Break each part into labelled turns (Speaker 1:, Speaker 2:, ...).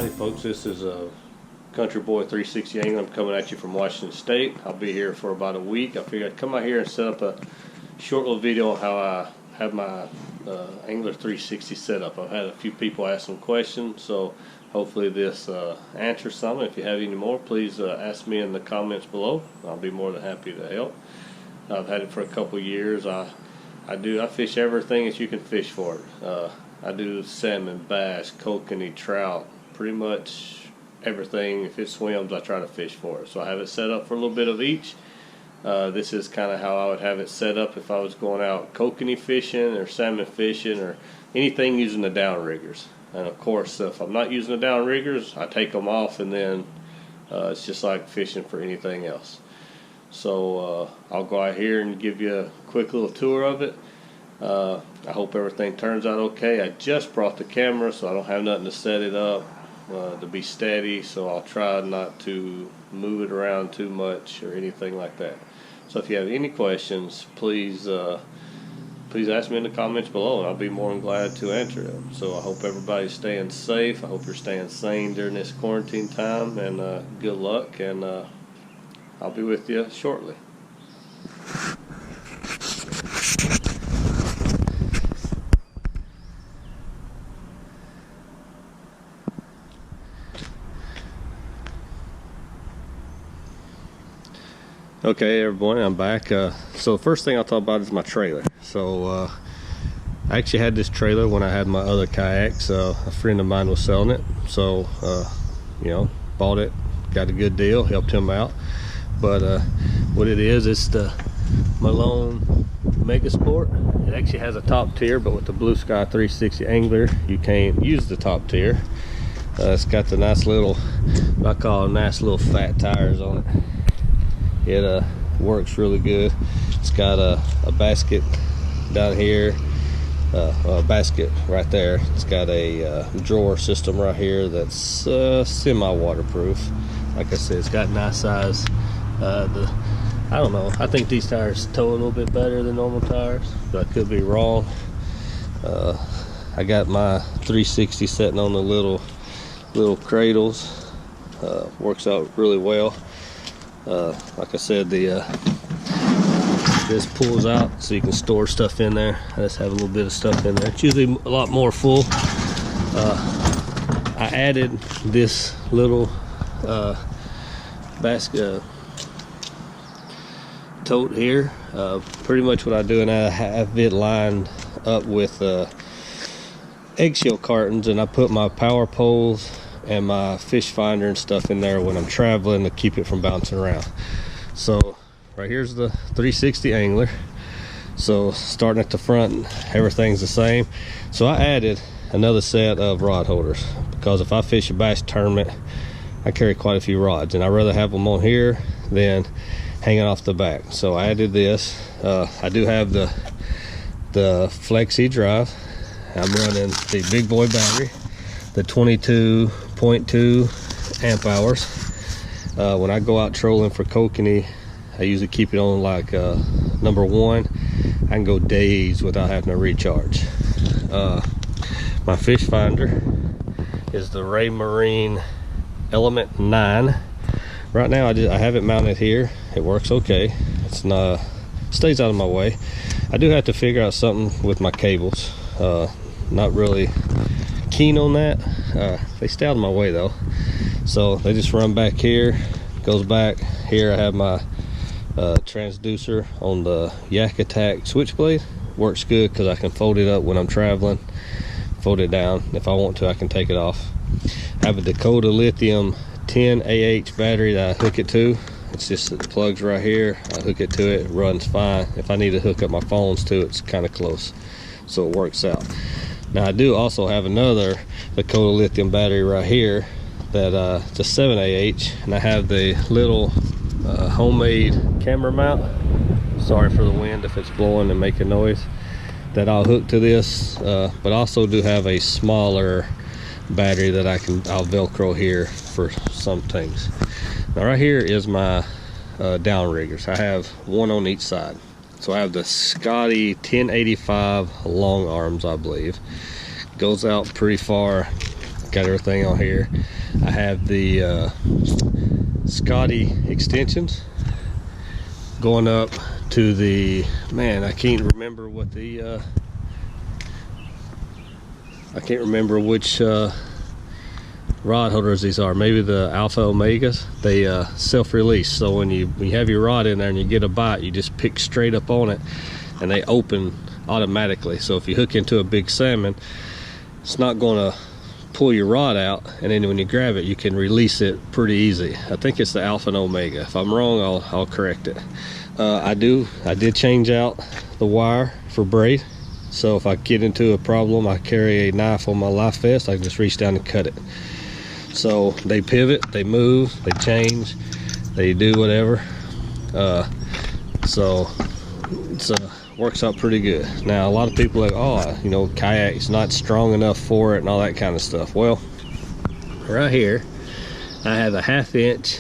Speaker 1: Howdy folks, this is Country Boy 360 Angler. I'm coming at you from Washington State. I'll be here for about a week. I figured I'd come out here and set up a short little video on how I have my Angler 360 set up. I've had a few people ask some questions, so hopefully this answers some. If you have any more, please ask me in the comments below. I'll be more than happy to help. I've had it for a couple years. I fish everything that you can fish for it. I do salmon, bass, kokanee, trout, pretty much everything. If it swims, I try to fish for it. So I have it set up for a little bit of each. This is kind of how I would have it set up if I was going out kokanee fishing or salmon fishing or anything using the downriggers. And of course, if I'm not using the downriggers, I take them off, and then it's just like fishing for anything else. So I'll go out here and give you a quick little tour of it. I hope everything turns out okay. I just brought the camera, so I don't have nothing to set it up to be steady, so I'll try not to move it around too much or anything like that. So if you have any questions, please ask me in the comments below, and I'll be more than glad to answer them. So I hope everybody's staying safe. I hope you're staying sane during this quarantine time, and good luck, and I'll be with you shortly. Okay everyone, I'm back. So the first thing I'll talk about is my trailer. So I actually had this trailer when I had my other kayaks. A friend of mine was selling it, so you know, bought it, got a good deal, helped him out. But what it is, it's the Malone Mega Sport. It actually has a top tier, but with the Bluesky 360 Angler, you can't use the top tier. It's got the nice little, what I call nice little fat tires on it. It works really good. It's got a basket down here, a basket right there. It's got a drawer system right here that's semi-waterproof. Like I said, it's got nice size. I don't know, I think these tires tow a little bit better than normal tires, but I could be wrong. I got my 360 sitting on the little cradles. Works out really well. Like I said, this pulls out so you can store stuff in there. I just have a little bit of stuff in there. It's usually a lot more full. I added this little basket tote here. Pretty much what I do, and I have it lined up with eggshell cartons, and I put my power poles and my Fishfinder and stuff in there when I'm traveling to keep it from bouncing around. So right here's the 360 Angler. So starting at the front, everything's the same. So I added another set of rod holders, because if I fish a bass tournament, I carry quite a few rods, and I'd rather have them on here than hanging off the back. So I added this. I do have the Flexi drive. I'm running the big boy battery, the 22.2 amp hours. When I go out trolling for kokanee, I usually keep it on like number 1. I can go days without having to recharge. My fish finder is the RayMarine Element 9. Right now I have it mounted here. It works okay. It's not, stays out of my way. I do have to figure out something with my cables. Not really keen on that. They stay out of my way though, so they just run back here, goes back here. I have my transducer on the Yak Attack switchblade. Works good because I can fold it up when I'm traveling, fold it down. If I want to, I can take it off. I have a Dakota Lithium 10 AH battery that I hook it to. It's just, it plugs right here. I hook it to it, it runs fine. If I need to hook up my phones to it, it's kind of close, so it works out. Now I do also have another Dakota Lithium battery right here that it's a 7AH, and I have the little homemade camera mount. Sorry for the wind if it's blowing and making noise. That I'll hook to this, but also do have a smaller battery that I'll Velcro here for some things. Now right here is my downriggers. I have one on each side. So I have the Scottie 1085 long arms, I believe. Goes out pretty far, got everything on here. I have the Scottie Extensions going up to the, man, I can't remember what the I can't remember which rod holders these are. Maybe the Alpha Omegas. They self-release, so when you have your rod in there and you get a bite, you just pick straight up on it and they open automatically. So if you hook into a big salmon, it's not going to pull your rod out, and then when you grab it, you can release it pretty easy. I think it's the Alpha and Omega. If I'm wrong, I'll correct it. I did change out the wire for braid, so if I get into a problem, I carry a knife on my life vest. I can just reach down and cut it. So they pivot, they move, they change, they do whatever. So it's works out pretty good. Now a lot of people are like, oh, you know, kayak's not strong enough for it and all that kind of stuff. Well, right here I have a 1/2 inch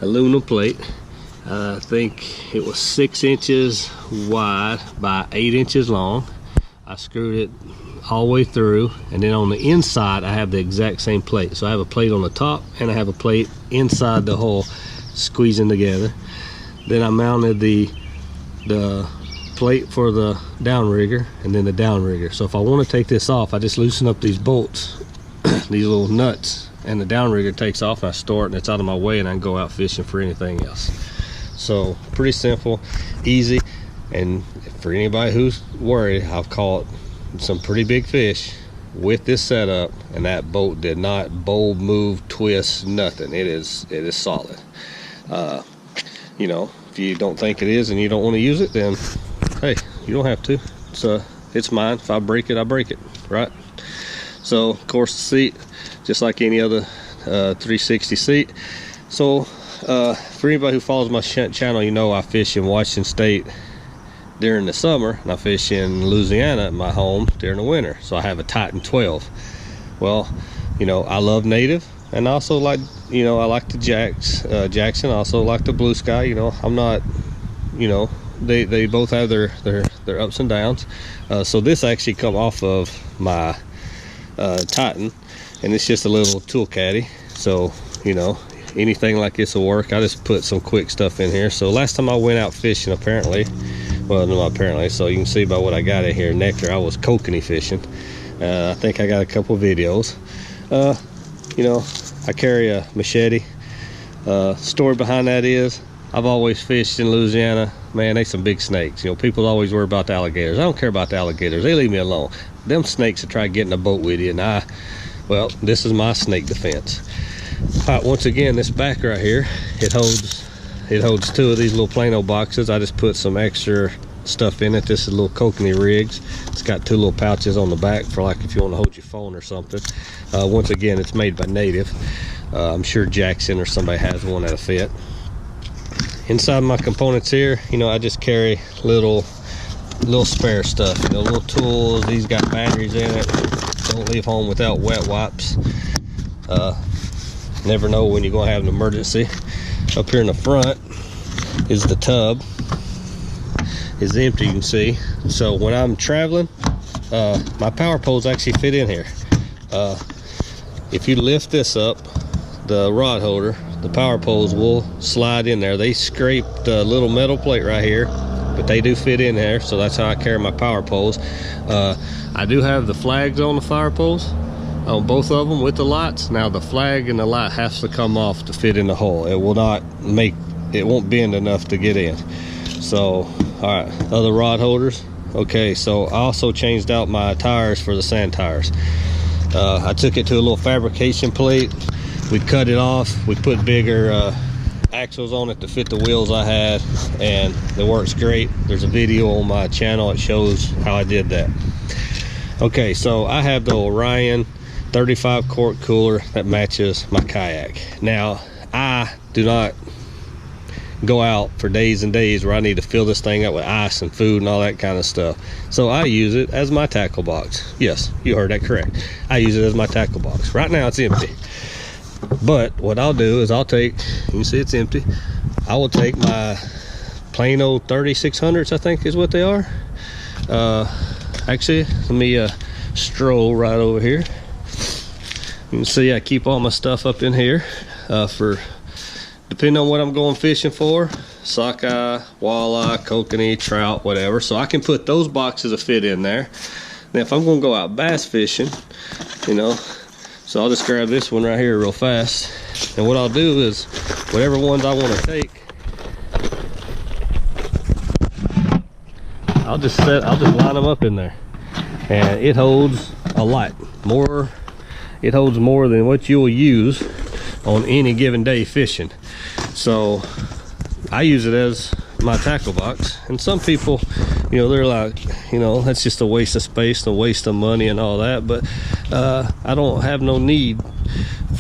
Speaker 1: aluminum plate. I think it was 6 inches wide by 8 inches long. I screwed it all the way through, and then on the inside I have the exact same plate. So I have a plate on the top and I have a plate inside the hole squeezing together. Then I mounted the plate for the downrigger and then the downrigger. So if I want to take this off, I just loosen up these bolts, these little nuts, and the downrigger takes off and I store it and it's out of my way, and I can go out fishing for anything else. So pretty simple, easy, and for anybody who's worried, I've caught some pretty big fish with this setup, and that boat did not bowl, move, twist, nothing. It is solid. You know, if you don't think it is and you don't want to use it, then hey, you don't have to. It's mine. If I break it, I break it, right? So of course the seat, just like any other 360 seat. So for anybody who follows my channel, you know I fish in Washington State during the summer, and I fish in Louisiana at my home during the winter. So I have a Titan 12. Well, you know, I love native, and I also like, you know, I like the Jackson. I also like the Blue Sky. You know, I'm not, you know, they both have their ups and downs. So this actually come off of my Titan, and it's just a little tool caddy. So, you know, anything like this will work. I just put some quick stuff in here. So last time I went out fishing, apparently, well, no, apparently, so you can see by what I got in here, nectar, I was kokanee fishing. I think I got a couple videos. You know, I carry a machete. Story behind that is, I've always fished in Louisiana. Man, they some big snakes. You know, people always worry about the alligators. I don't care about the alligators. They leave me alone. Them snakes will try to get in a boat with you, and well, this is my snake defense. All right, once again, this back right here, it holds 2 of these little Plano boxes. I just put some extra stuff in it. This is little kokanee rigs. It's got 2 little pouches on the back for, like, if you want to hold your phone or something. Once again, it's made by Native. I'm sure Jackson or somebody has one that'll fit. Inside my components here, you know, I just carry little spare stuff, you know, little tools. These got batteries in it. Don't leave home without wet wipes. Never know when you're gonna have an emergency. Up here in the front is the tub. It's empty, you can see. So when I'm traveling, my power poles actually fit in here. If you lift this up, the rod holder, the power poles will slide in there. They scraped a little metal plate right here, but they do fit in there. So that's how I carry my power poles. I do have the flags on the fire poles, on both of them with the lights. Now the flag and the light has to come off to fit in the hole. It won't bend enough to get in. So, all right, other rod holders. Okay, so I also changed out my tires for the sand tires. I took it to a little fabrication plate. We cut it off. We put bigger axles on it to fit the wheels I had, and it works great. There's a video on my channel. It shows how I did that. Okay, so I have the Orion 35 quart cooler that matches my kayak. Now, I do not go out for days and days where I need to fill this thing up with ice and food and all that kind of stuff. So I use it as my tackle box. Yes, you heard that correct. I use it as my tackle box. Right now it's empty. But what I'll do is I'll take, you can see it's empty. I will take my Plano 3600s, I think is what they are. Actually, let me stroll right over here. You can see I keep all my stuff up in here for depending on what I'm going fishing for, sockeye, walleye, kokanee, trout, whatever. So I can put those boxes of fit in there. Now if I'm gonna go out bass fishing, you know, so I'll just grab this one right here real fast. And what I'll do is whatever ones I want to take, I'll just line them up in there. And it holds a lot more. It holds more than what you'll use on any given day fishing. So I use it as my tackle box, and some people, you know, they're like, you know, that's just a waste of space, a waste of money and all that, but I don't have no need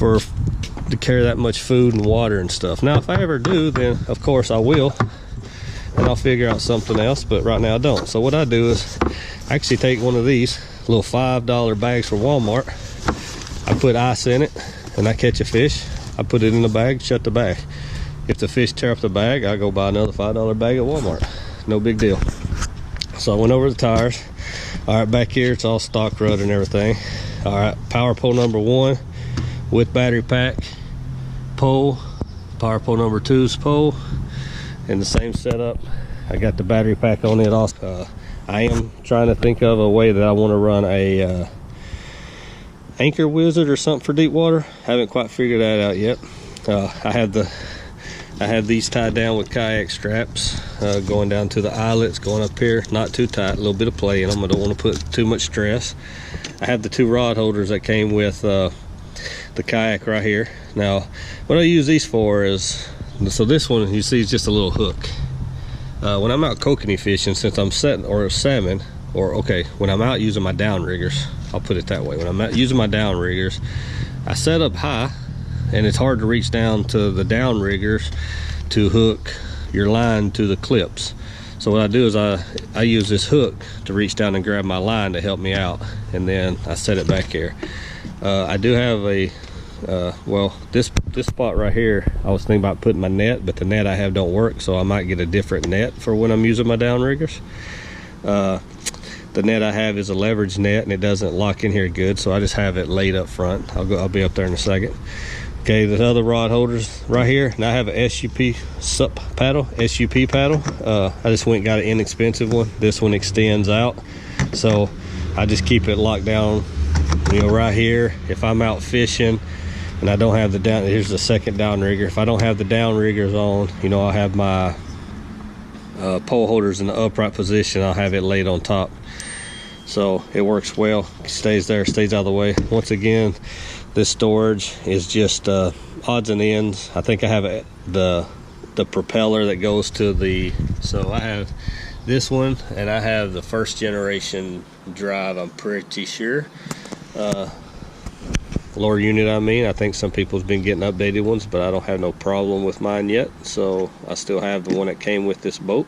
Speaker 1: to carry that much food and water and stuff. Now if I ever do, then of course I will, and I'll figure out something else, but right now I don't. So what I do is I actually take one of these little $5 bags from Walmart. I put ice in it and I catch a fish, I put it in the bag, shut the bag. If the fish tear up the bag, I go buy another $5 bag at Walmart. No big deal. So I went over the tires. All right, back here it's all stock rut and everything. All right, power pole number 1 with battery pack, pole, power pole number 2's pole, and the same setup. I got the battery pack on it also. I am trying to think of a way that I want to run a anchor wizard or something for deep water. Haven't quite figured that out yet. I have these tied down with kayak straps, going down to the eyelets, going up here, not too tight, a little bit of play in them. I don't want to put too much stress. I have the 2 rod holders that came with the kayak right here. Now, what I use these for is, so this one you see is just a little hook. When I'm out kokanee fishing, since I'm setting, or salmon, or okay, when I'm out using my downriggers, I'll put it that way. When I'm out using my downriggers, I set up high, and it's hard to reach down to the downriggers to hook your line to the clips. So what I do is I use this hook to reach down and grab my line to help me out, and then I set it back here. I do have a well, this spot right here, I was thinking about putting my net, but the net I have don't work, so I might get a different net for when I'm using my downriggers. The net I have is a leverage net, and it doesn't lock in here good, so I just have it laid up front. I'll be up there in a second. Okay, the other rod holders right here, and I have a SUP paddle. I just went and got an inexpensive one. This one extends out, so I just keep it locked down, you know, right here. If I'm out fishing and I don't have the down, here's the second downrigger. If I don't have the downriggers on, you know, I'll have my pole holders in the upright position. I'll have it laid on top, so it works well. It stays there, stays out of the way. Once again, this storage is just odds and ends. I think I have the propeller that goes to the, so I have this one, and I have the 1st generation drive, I'm pretty sure. Lower unit, I think some people's been getting updated ones, but I don't have no problem with mine yet, so I still have the one that came with this boat.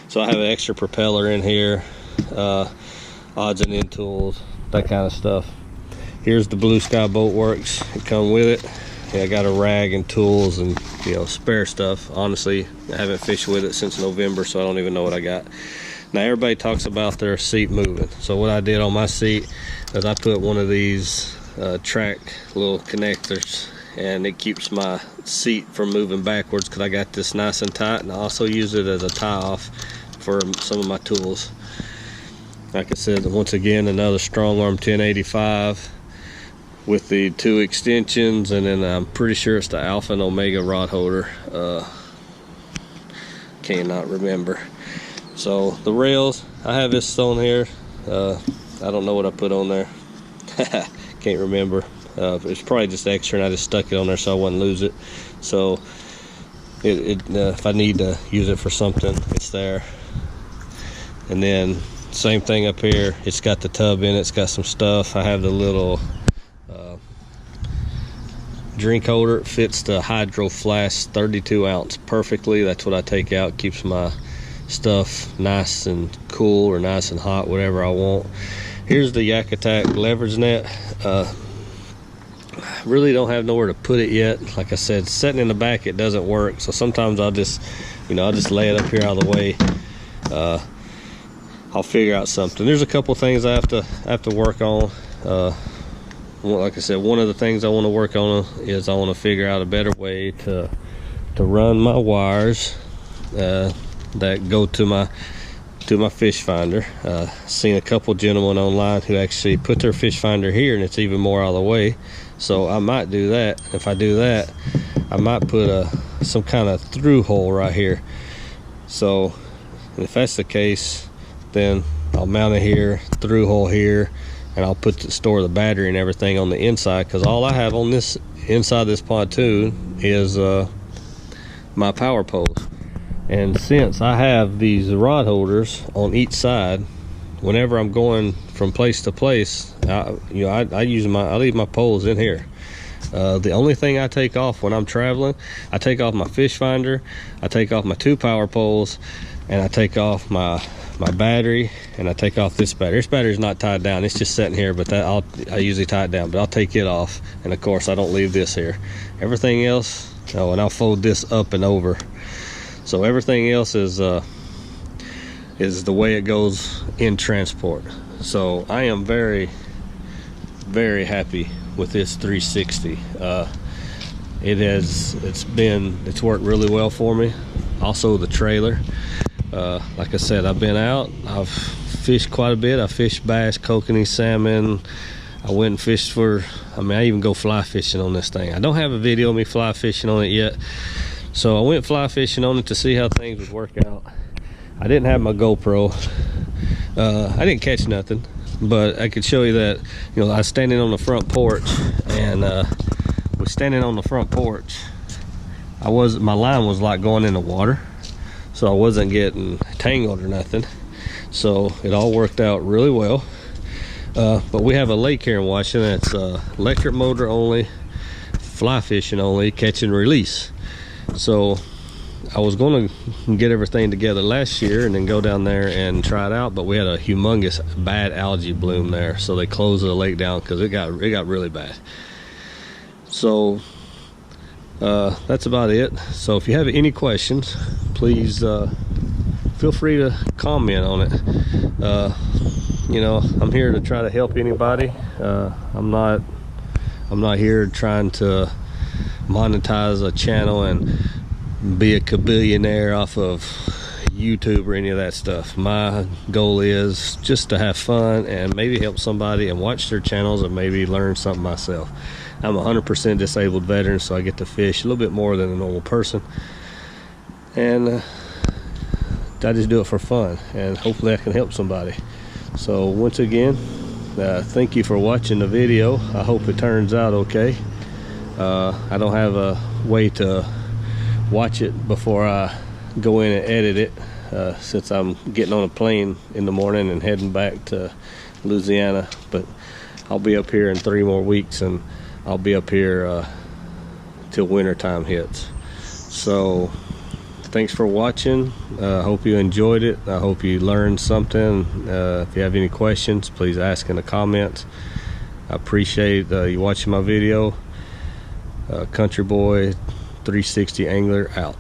Speaker 1: So I have an extra propeller in here, odds and end tools, that kind of stuff. Here's the Bluesky Boatworks, it come with it. Yeah, I got a rag and tools and, you know, spare stuff. Honestly, I haven't fished with it since November, so I don't even know what I got. Now everybody talks about their seat moving, so what I did on my seat is I put one of these track little connectors, and it keeps my seat from moving backwards because I got this nice and tight, and I also use it as a tie-off for some of my tools. Like I said, once again, another strong arm 1085 with the 2 extensions, and then I'm pretty sure it's the Alpha and Omega rod holder. Cannot remember. So the rails, I have this on here. I don't know what I put on there. Can't remember. It's probably just extra, and I just stuck it on there so I wouldn't lose it. So if I need to use it for something, it's there. And then same thing up here. It's got the tub in it. It's got some stuff. I have the little drink holder. It fits the Hydro Flask 32 ounce perfectly. That's what I take out. Keeps my stuff nice and cool, or nice and hot, whatever I want. Here's the Yak Attack leverage net. Really don't have nowhere to put it yet. Like I said, sitting in the back, it doesn't work, so sometimes I'll just, you know, I'll just lay it up here out of the way. I'll figure out something. There's a couple things I have to work on. like I said, one of the things I want to work on is I want to figure out a better way to run my wires that go to my Fishfinder. Seen a couple gentlemen online who actually put their Fishfinder here, and it's even more out of the way. So I might do that. If I do that, I might put some kind of through hole right here. So if that's the case, then I'll mount it here, through hole here, and I'll store the battery and everything on the inside, because all I have on this inside this pontoon is my power poles. And since I have these rod holders on each side, whenever I'm going from place to place, I leave my poles in here. The only thing I take off when I'm traveling, I take off my Fishfinder, I take off my 2 power poles, and I take off my battery, and I take off this battery. This battery's not tied down, it's just sitting here, but I usually tie it down, but I'll take it off. And of course I don't leave this here. Everything else, and I'll fold this up and over. So everything else is the way it goes in transport. So I am very, very happy with this 360. It's worked really well for me. Also the trailer, like I said, I've been out, I've fished quite a bit. I fished bass, kokanee, salmon. I went and fished I even go fly fishing on this thing. I don't have a video of me fly fishing on it yet. So I went fly fishing on it to see how things would work out. I didn't have my GoPro. I didn't catch nothing, but I could show you that, I was standing on the front porch, and standing on the front porch, my line was like going in the water, so I wasn't getting tangled or nothing. So it all worked out really well. But we have a lake here in Washington. It's electric motor only, fly fishing only, catch and release. So I was going to get everything together last year and then go down there and try it out, but we had a humongous bad algae bloom there, so they closed the lake down because it got really bad. So that's about it. So if you have any questions, please feel free to comment on it. I'm here to try to help anybody. I'm not here trying to monetize a channel and be a kabillionaire off of YouTube or any of that stuff. My goal is just to have fun and maybe help somebody and watch their channels and maybe learn something myself. I'm a 100% disabled veteran, so I get to fish a little bit more than a normal person, and I just do it for fun, and hopefully I can help somebody. So once again, thank you for watching the video. I hope it turns out okay. I don't have a way to watch it before I go in and edit it, since I'm getting on a plane in the morning and heading back to Louisiana. But I'll be up here in 3 more weeks, and I'll be up here till winter time hits. So thanks for watching. I hope you enjoyed it. I hope you learned something. If you have any questions, please ask in the comments. I appreciate you watching my video. Country Boy 360 Angler out.